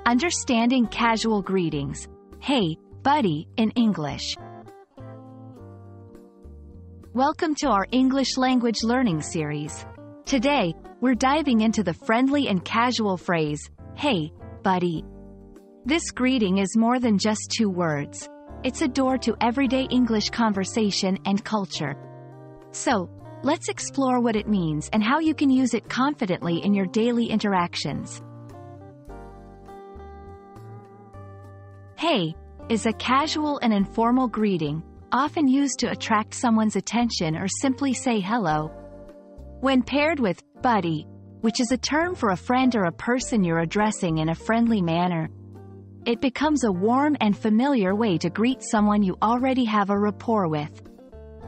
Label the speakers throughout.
Speaker 1: Understanding casual greetings. Hey, buddy, in English. Welcome to our English language learning series. Today, we're diving into the friendly and casual phrase, hey, buddy. This greeting is more than just two words. It's a door to everyday English conversation and culture. So, let's explore what it means and how you can use it confidently in your daily interactions. Hey is a casual and informal greeting, often used to attract someone's attention or simply say hello. When paired with buddy, which is a term for a friend or a person you're addressing in a friendly manner, it becomes a warm and familiar way to greet someone you already have a rapport with.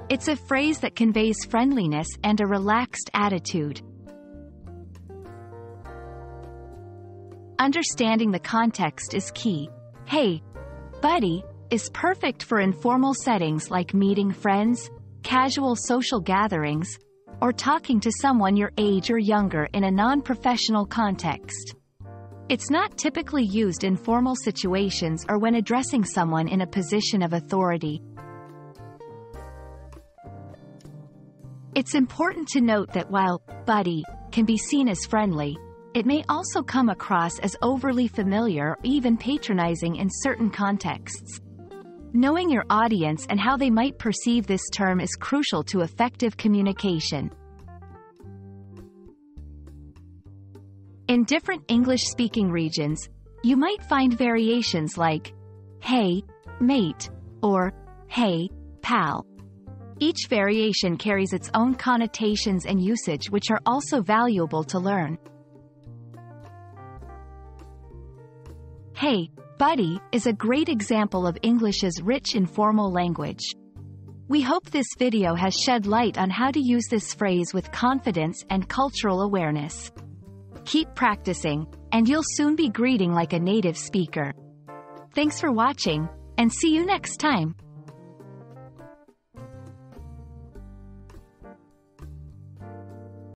Speaker 1: It's a phrase that conveys friendliness and a relaxed attitude. Understanding the context is key. Hey, buddy, is perfect for informal settings like meeting friends, casual social gatherings, or talking to someone your age or younger in a non-professional context. It's not typically used in formal situations or when addressing someone in a position of authority. It's important to note that while buddy can be seen as friendly, it may also come across as overly familiar or even patronizing in certain contexts. Knowing your audience and how they might perceive this term is crucial to effective communication. In different English-speaking regions, you might find variations like, hey, mate, or hey, pal. Each variation carries its own connotations and usage which are also valuable to learn. Hey, buddy, is a great example of English's rich informal language. We hope this video has shed light on how to use this phrase with confidence and cultural awareness. Keep practicing, and you'll soon be greeting like a native speaker. Thanks for watching, and see you next time.